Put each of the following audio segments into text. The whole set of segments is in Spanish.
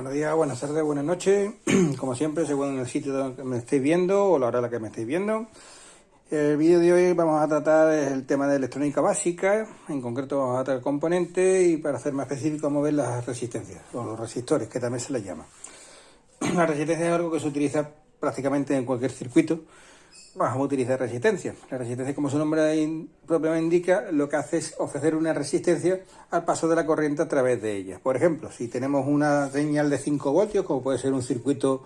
Buenos días, buenas tardes, buenas noches. Como siempre, según el sitio donde me estéis viendo o la hora a la que me estéis viendo. El vídeo de hoy vamos a tratar el tema de electrónica básica. En concreto vamos a tratar componentes y, para hacer más específico, vamos a ver las resistencias o los resistores, que también se les llama. La resistencia es algo que se utiliza prácticamente en cualquier circuito. Vamos a utilizar resistencia. La resistencia, como su nombre propiamente indica, lo que hace es ofrecer una resistencia al paso de la corriente a través de ella. Por ejemplo, si tenemos una señal de 5 voltios, como puede ser un circuito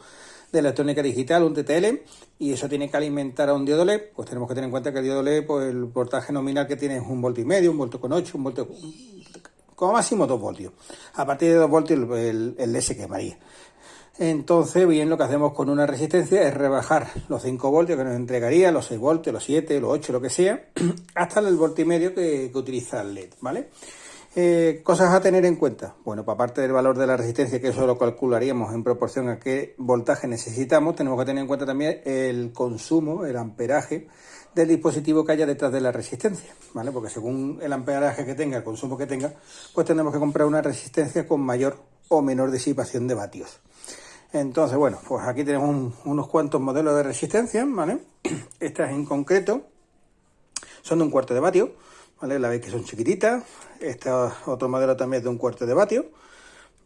de electrónica digital, un TTL, y eso tiene que alimentar a un diodo LED, pues tenemos que tener en cuenta que el diodo LED, pues el voltaje nominal que tiene es 1,5 voltios, 1,8 voltios, 1 voltio, como máximo 2 voltios. A partir de 2 voltios el LED se quemaría. Entonces, bien, lo que hacemos con una resistencia es rebajar los 5 voltios que nos entregaría, los 6 voltios, los 7, los 8, lo que sea, hasta el voltio y medio que utiliza el LED, ¿vale? Cosas a tener en cuenta. Bueno, pues aparte del valor de la resistencia, que eso lo calcularíamos en proporción a qué voltaje necesitamos, tenemos que tener en cuenta también el consumo, el amperaje del dispositivo que haya detrás de la resistencia, ¿vale? Porque según el amperaje que tenga, el consumo que tenga, pues tendremos que comprar una resistencia con mayor o menor disipación de vatios. Entonces, bueno, pues aquí tenemos unos cuantos modelos de resistencia, ¿vale? Estas en concreto son de 1/4 de vatio, ¿vale? La veis que son chiquititas. Este otro modelo también es de 1/4 de vatio,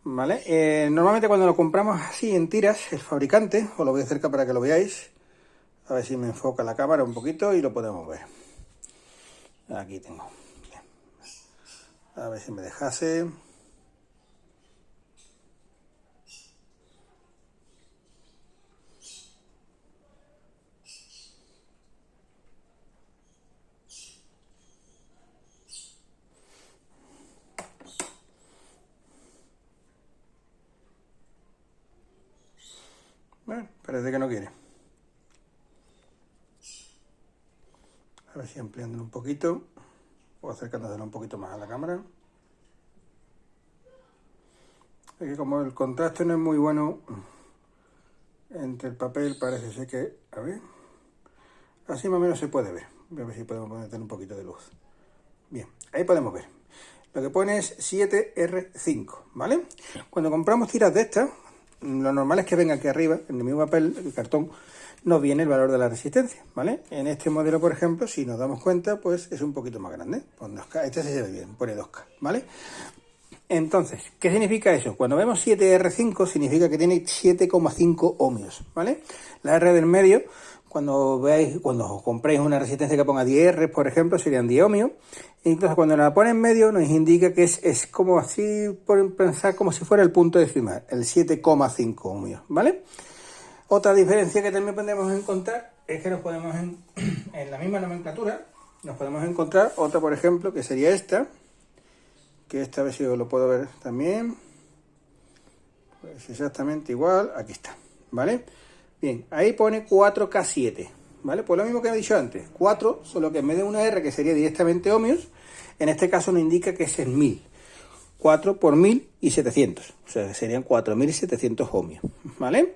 ¿vale? Normalmente cuando lo compramos así en tiras, el fabricante, os lo voy a acercar para que lo veáis, a ver si me enfoca la cámara un poquito y lo podemos ver. Aquí tengo. Bien. A ver si me dejase. Bueno, parece que no quiere. A ver si ampliándolo un poquito o acercándolo un poquito más a la cámara. Es que como el contraste no es muy bueno entre el papel, parece ser que... A ver... Así más o menos se puede ver. Voy a ver si podemos poner un poquito de luz. Bien, ahí podemos ver. Lo que pone es 7R5, ¿vale? Cuando compramos tiras de estas, lo normal es que venga aquí arriba, en el mismo papel, el cartón, nos viene el valor de la resistencia, ¿vale? En este modelo, por ejemplo, si nos damos cuenta, pues es un poquito más grande. Pues 2K, este sí se ve bien, pone 2K, ¿vale? Entonces, ¿qué significa eso? Cuando vemos 7R5, significa que tiene 7,5 ohmios, ¿vale? La R del medio, cuando os compréis una resistencia que ponga 10R, por ejemplo, serían 10 ohmios. E incluso cuando la pone en medio, nos indica que es como así, por pensar, como si fuera el punto decimal, el 7,5 ohmios, ¿vale? Otra diferencia que también podemos encontrar es que nos podemos, en la misma nomenclatura, nos podemos encontrar otra, por ejemplo, que sería esta, que esta vez si os lo puedo ver también, pues exactamente igual, aquí está, ¿vale? Bien, ahí pone 4K7, ¿vale? Pues lo mismo que he dicho antes, 4, solo que en vez de una R que sería directamente ohmios, en este caso nos indica que es en 1000, 4 por 1000 y 700, o sea, serían 4700 ohmios, ¿vale?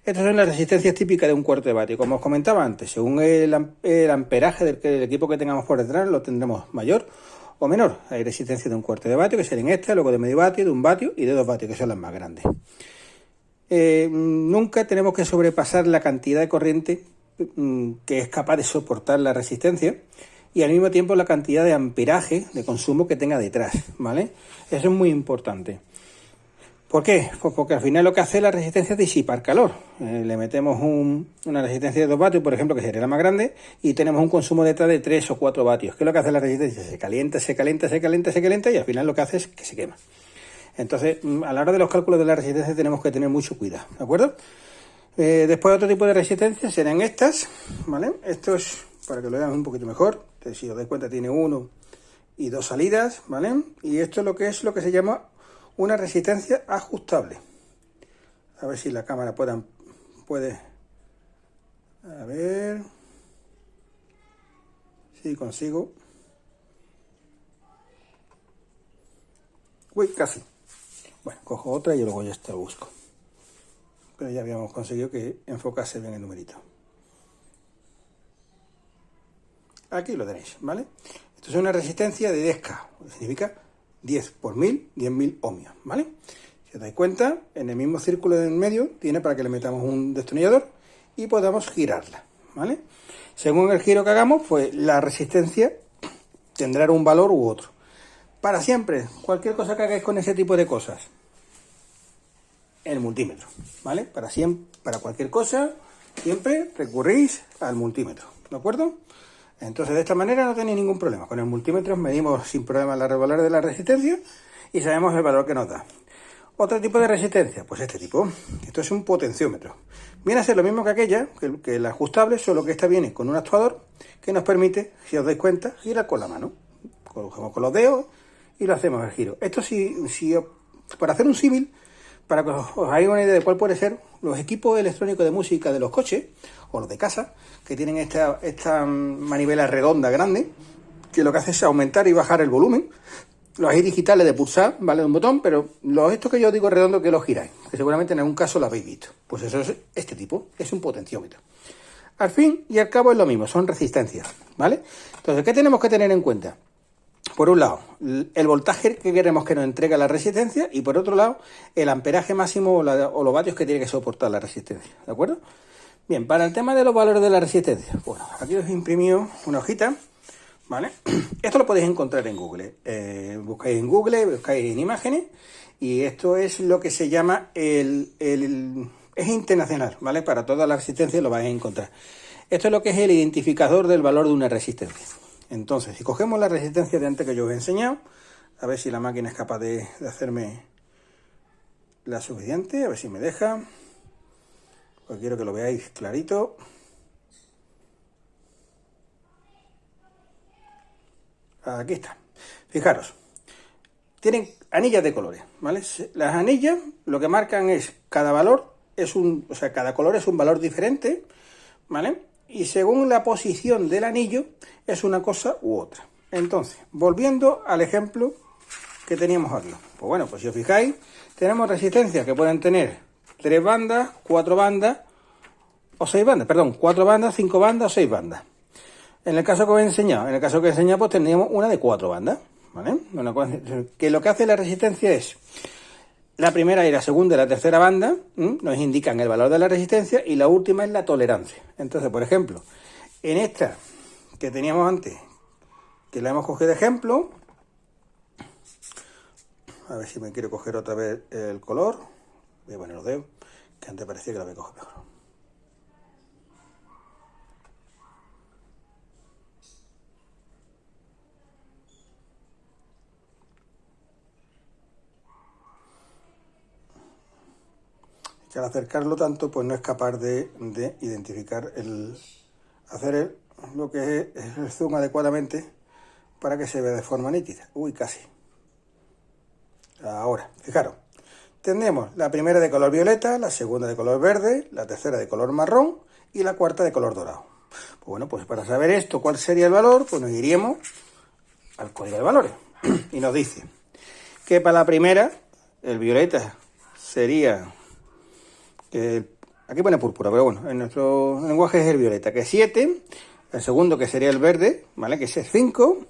Estas son las resistencias típicas de 1/4 de vatio. Como os comentaba antes, según el amperaje del equipo que tengamos por detrás, lo tendremos mayor o menor. Hay resistencias de 1/4 de vatio, que serían estas, luego de medio vatio, de 1 vatio y de 2 vatios, que son las más grandes. Nunca tenemos que sobrepasar la cantidad de corriente que es capaz de soportar la resistencia y al mismo tiempo la cantidad de amperaje de consumo que tenga detrás, ¿vale? Eso es muy importante. ¿Por qué? Pues porque al final lo que hace la resistencia es disipar calor. Le metemos una resistencia de 2 vatios, por ejemplo, que sería la más grande, y tenemos un consumo detrás de 3 o 4 vatios. ¿Qué es lo que hace la resistencia? Se calienta, se calienta, se calienta, se calienta y al final lo que hace es que se quema. Entonces, a la hora de los cálculos de la resistencia tenemos que tener mucho cuidado, ¿de acuerdo? Después otro tipo de resistencia serán estas, ¿vale? Esto es, para que lo vean un poquito mejor, si os dais cuenta tiene 1 y 2 salidas, ¿vale? Y esto es lo que se llama una resistencia ajustable. A ver si la cámara puede... A ver... Si consigo... Uy, casi. Bueno, cojo otra y luego ya está, busco. Pero ya habíamos conseguido que enfocase bien el numerito. Aquí lo tenéis, ¿vale? Esto es una resistencia de 10K, significa 10 por 1000, 10.000 ohmios, ¿vale? Si os dais cuenta, en el mismo círculo en medio tiene para que le metamos un destornillador y podamos girarla, ¿vale? Según el giro que hagamos, pues la resistencia tendrá un valor u otro. Para siempre, cualquier cosa que hagáis con ese tipo de cosas, el multímetro, ¿vale? Para siempre, para cualquier cosa, siempre recurrís al multímetro, ¿de acuerdo? Entonces, de esta manera no tenéis ningún problema. Con el multímetro medimos sin problema el valor de la resistencia y sabemos el valor que nos da. Otro tipo de resistencia, pues este tipo. Esto es un potenciómetro. Viene a ser lo mismo que aquella, que el ajustable, solo que esta viene con un actuador que nos permite, si os dais cuenta, girar con la mano. Cogemos con los dedos y lo hacemos el giro. Esto para hacer un símil, para que os hagáis una idea de cuál puede ser, los equipos electrónicos de música de los coches o los de casa, que tienen esta manivela redonda grande, que lo que hace es aumentar y bajar el volumen. Los hay digitales de pulsar, ¿vale? Un botón, pero estos que yo digo redondo que los giráis, que seguramente en algún caso lo habéis visto. Pues eso es este tipo, es un potenciómetro. Al fin y al cabo es lo mismo, son resistencias, ¿vale? Entonces, ¿qué tenemos que tener en cuenta? Por un lado, el voltaje que queremos que nos entregue la resistencia y por otro lado, el amperaje máximo o los vatios que tiene que soportar la resistencia, ¿de acuerdo? Bien, para el tema de los valores de la resistencia, bueno, aquí os he imprimido una hojita, ¿vale? Esto lo podéis encontrar en Google. Buscáis en Google, buscáis en imágenes y esto es lo que se llama es internacional, ¿vale? Para toda la resistencia lo vais a encontrar. Esto es lo que es el identificador del valor de una resistencia. Entonces, si cogemos la resistencia de antes que yo os he enseñado, a ver si la máquina es capaz de hacerme la suficiente, a ver si me deja. Pues quiero que lo veáis clarito. Aquí está. Fijaros, tienen anillas de colores, ¿vale? Las anillas lo que marcan es cada valor cada color es un valor diferente, ¿vale? Y según la posición del anillo es una cosa u otra. Entonces, volviendo al ejemplo que teníamos aquí. Pues bueno, pues si os fijáis, tenemos resistencias que pueden tener 3 bandas, 4 bandas o 6 bandas, perdón, 4 bandas, 5 bandas o 6 bandas. En el caso que os he enseñado, pues tendríamos una de 4 bandas, ¿vale? Que lo que hace la resistencia es la primera y la segunda y la tercera banda nos indican el valor de la resistencia y la última es la tolerancia. Entonces, por ejemplo, en esta que teníamos antes, que la hemos cogido de ejemplo, a ver si me quiero coger otra vez el color, voy a poner los dedos, que antes parecía que la voy a coger mejor. Que al acercarlo tanto, pues no es capaz de identificar hacer lo que es el zoom adecuadamente para que se vea de forma nítida. Uy, casi. Ahora, fijaros, tendremos la primera de color violeta, la segunda de color verde, la tercera de color marrón y la cuarta de color dorado. Pues bueno, pues para saber esto, cuál sería el valor, pues nos iríamos al código de valores. Y nos dice que para la primera, el violeta sería... aquí pone púrpura, pero bueno, en nuestro lenguaje es el violeta, que es 7, el segundo que sería el verde, ¿vale? Que es 5,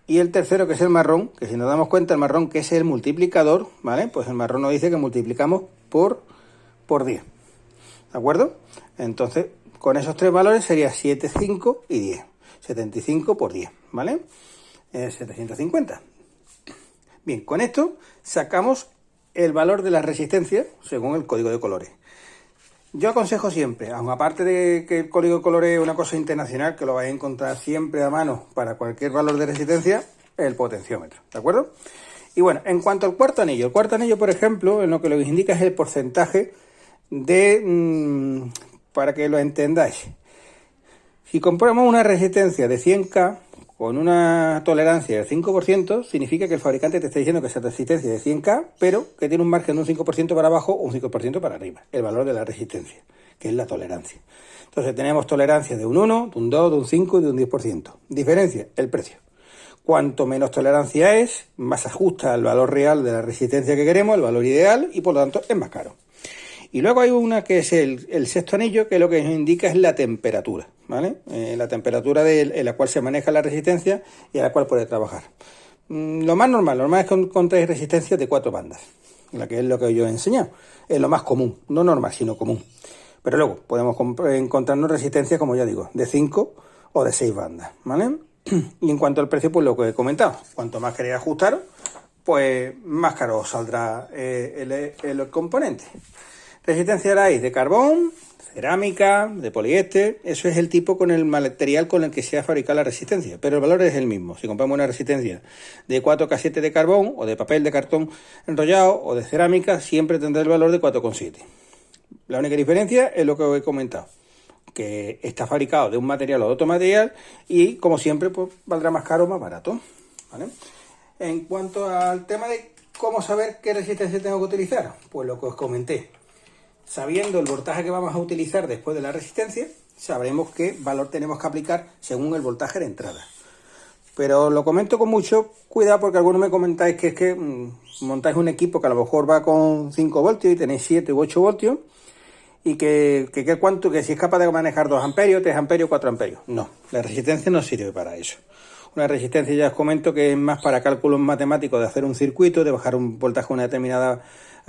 y el tercero que es el marrón, que si nos damos cuenta el marrón que es el multiplicador, ¿vale? Pues el marrón nos dice que multiplicamos por 10, ¿de acuerdo? Entonces, con esos 3 valores sería 7, 5 y 10, 75 por 10, ¿vale? 750. Bien, con esto sacamos el valor de la resistencia según el código de colores. Yo aconsejo siempre, aun aparte de que el código de colores es una cosa internacional, que lo vais a encontrar siempre a mano para cualquier valor de resistencia, el potenciómetro, ¿de acuerdo? Y bueno, en cuanto al cuarto anillo, por ejemplo, en lo que les indica es el porcentaje para que lo entendáis. Si compramos una resistencia de 100K con una tolerancia del 5%, significa que el fabricante te está diciendo que esa resistencia es de 100K, pero que tiene un margen de un 5% para abajo o un 5% para arriba, el valor de la resistencia, que es la tolerancia. Entonces tenemos tolerancia de un 1, de un 2, de un 5 y de un 10%. Diferencia, el precio. Cuanto menos tolerancia es, más ajusta al valor real de la resistencia que queremos, el valor ideal, y por lo tanto es más caro. Y luego hay una que es el sexto anillo, que lo que nos indica es la temperatura, ¿vale? La temperatura en la cual se maneja la resistencia y a la cual puede trabajar. Lo más normal es que encontréis resistencias de 4 bandas. la que es lo que yo he enseñado. Es lo más común, no normal, sino común. Pero luego podemos encontrarnos resistencias, como ya digo, de 5 o de 6 bandas, ¿vale? Y en cuanto al precio, pues lo que he comentado, cuanto más queréis ajustaros, pues más caro os saldrá el componente. Resistencia la hay de carbón, cerámica, de poliéster. Eso es el tipo con el material con el que se ha fabricado la resistencia, pero el valor es el mismo. Si compramos una resistencia de 4K7 de carbón o de papel de cartón enrollado o de cerámica, siempre tendrá el valor de 4,7. La única diferencia es lo que os he comentado, que está fabricado de un material o de otro material y, como siempre, pues valdrá más caro o más barato, ¿vale? En cuanto al tema de cómo saber qué resistencia tengo que utilizar, pues lo que os comenté. Sabiendo el voltaje que vamos a utilizar después de la resistencia, sabremos qué valor tenemos que aplicar según el voltaje de entrada. Pero lo comento con mucho cuidado porque algunos me comentáis que es que montáis un equipo que a lo mejor va con 5 voltios y tenéis 7 u 8 voltios y que si es capaz de manejar 2 amperios, 3 amperios, 4 amperios. No, la resistencia no sirve para eso. Una resistencia, ya os comento, que es más para cálculos matemáticos de hacer un circuito, de bajar un voltaje a una determinada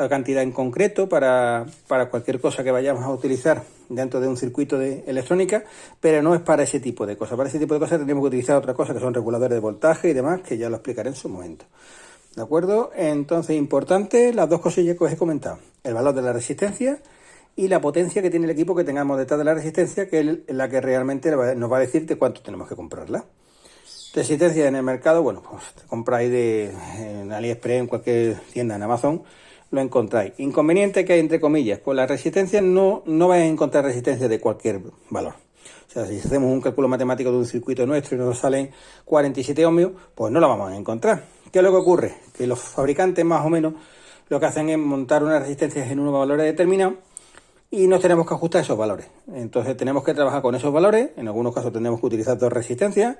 cantidad en concreto para cualquier cosa que vayamos a utilizar dentro de un circuito de electrónica, pero no es para ese tipo de cosas. Para ese tipo de cosas tendríamos que utilizar otra cosa, que son reguladores de voltaje y demás, que ya lo explicaré en su momento. ¿De acuerdo? Entonces, importante, las dos cosillas que os he comentado. El valor de la resistencia y la potencia que tiene el equipo que tengamos detrás de la resistencia, que es la que realmente nos va a decir de cuánto tenemos que comprarla. Resistencia en el mercado, bueno, pues te compráis en AliExpress, en cualquier tienda, en Amazon, lo encontráis. Inconveniente que hay, entre comillas, pues la resistencia no vais a encontrar resistencia de cualquier valor. O sea, si hacemos un cálculo matemático de un circuito nuestro y nos salen 47 ohmios, pues no lo vamos a encontrar. ¿Qué es lo que ocurre? Que los fabricantes más o menos lo que hacen es montar una resistencia en unos valores determinados y nos tenemos que ajustar a esos valores. Entonces tenemos que trabajar con esos valores. En algunos casos tenemos que utilizar 2 resistencias.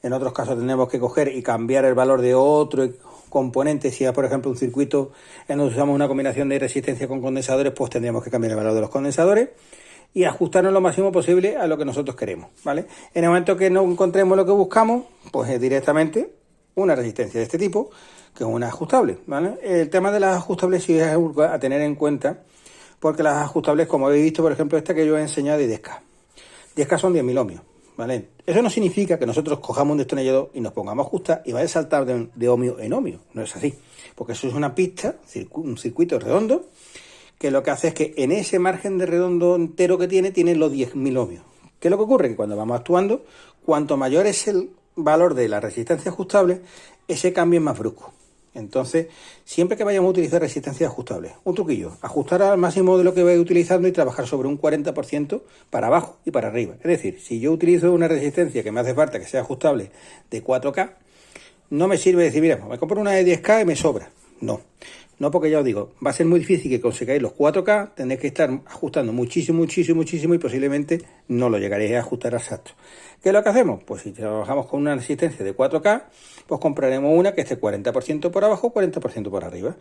En otros casos tenemos que coger y cambiar el valor de otro componente. Si es, por ejemplo, un circuito en donde usamos una combinación de resistencia con condensadores, pues tendríamos que cambiar el valor de los condensadores y ajustarnos lo máximo posible a lo que nosotros queremos, ¿vale? En el momento que no encontremos lo que buscamos, pues es directamente una resistencia de este tipo, que es una ajustable, ¿vale? El tema de las ajustables sí es algo a tener en cuenta, porque las ajustables, como habéis visto, por ejemplo, esta que yo he enseñado de 10K. 10K son 10.000 ohmios. ¿Vale? Eso no significa que nosotros cojamos un destornillador y nos pongamos a ajustar y vaya a saltar de ohmio en ohmio. No es así. Porque eso es una pista, un circuito redondo, que lo que hace es que en ese margen de redondo entero que tiene los 10.000 ohmios. ¿Qué es lo que ocurre? Que cuando vamos actuando, cuanto mayor es el valor de la resistencia ajustable, ese cambio es más brusco. Entonces, siempre que vayamos a utilizar resistencia ajustable, un truquillo, ajustar al máximo de lo que vais utilizando y trabajar sobre un 40% para abajo y para arriba. Es decir, si yo utilizo una resistencia que me hace falta que sea ajustable de 4K, no me sirve decir, mira, me compro una de 10K y me sobra. No, porque ya os digo, va a ser muy difícil que consigáis los 4K, tendréis que estar ajustando muchísimo y posiblemente no lo llegaréis a ajustar exacto. ¿Qué es lo que hacemos? Pues si trabajamos con una resistencia de 4K, pues compraremos una que esté 40% por abajo, 40% por arriba.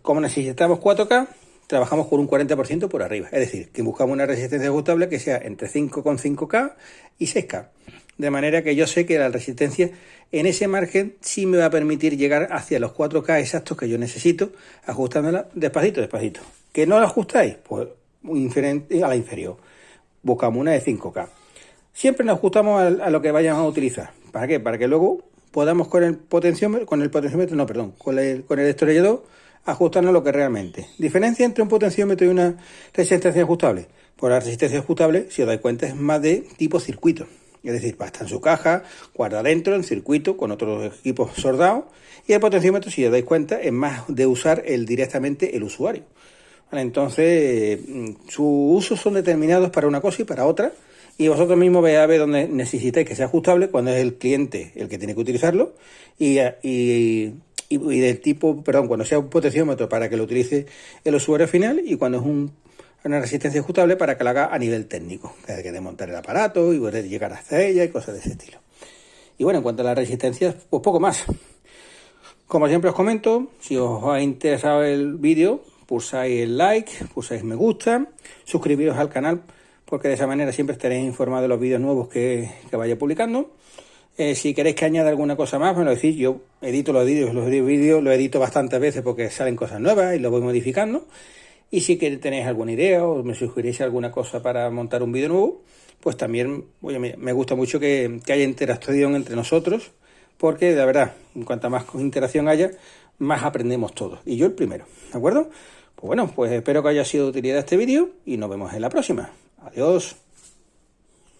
Como necesitamos 4K, trabajamos con un 40% por arriba. Es decir, que buscamos una resistencia ajustable que sea entre 5,5K y 6K. De manera que yo sé que la resistencia en ese margen sí me va a permitir llegar hacia los 4K exactos que yo necesito, ajustándola despacito. ¿Que no la ajustáis? Pues indiferente a la inferior. Buscamos una de 5K. Siempre nos ajustamos a lo que vayamos a utilizar. ¿Para qué? Para que luego podamos con el destornillador ajustarnos lo que realmente. ¿Diferencia entre un potenciómetro y una resistencia ajustable? Pues la resistencia ajustable, si os dais cuenta, es más de tipo circuito. Es decir, va a estar en su caja, guarda dentro, en circuito, con otros equipos soldados. Y el potenciómetro, si os dais cuenta, es más de usar directamente el usuario. ¿Vale? Entonces, sus usos son determinados para una cosa y para otra. Y vosotros mismos veis a ver dónde necesitáis que sea ajustable, cuando es el cliente el que tiene que utilizarlo. Y del tipo, cuando sea un potenciómetro para que lo utilice el usuario final y cuando es una resistencia ajustable para que lo haga a nivel técnico, que hay que desmontar el aparato y poder llegar hasta ella y cosas de ese estilo. Y bueno, en cuanto a las resistencias, pues poco más. Como siempre os comento, si os ha interesado el vídeo, pulsáis el like, pulsáis me gusta, suscribiros al canal, porque de esa manera siempre estaréis informados de los vídeos nuevos que vaya publicando. Si queréis que añada alguna cosa más, me lo decís. Yo edito los vídeos, lo edito bastantes veces porque salen cosas nuevas y lo voy modificando. Y si tenéis alguna idea o me sugerís alguna cosa para montar un vídeo nuevo, pues también, oye, me gusta mucho que haya interacción entre nosotros, porque la verdad, cuanta más interacción haya, más aprendemos todos. Y yo el primero, ¿de acuerdo? Pues bueno, pues espero que haya sido de utilidad este vídeo y nos vemos en la próxima. Adiós.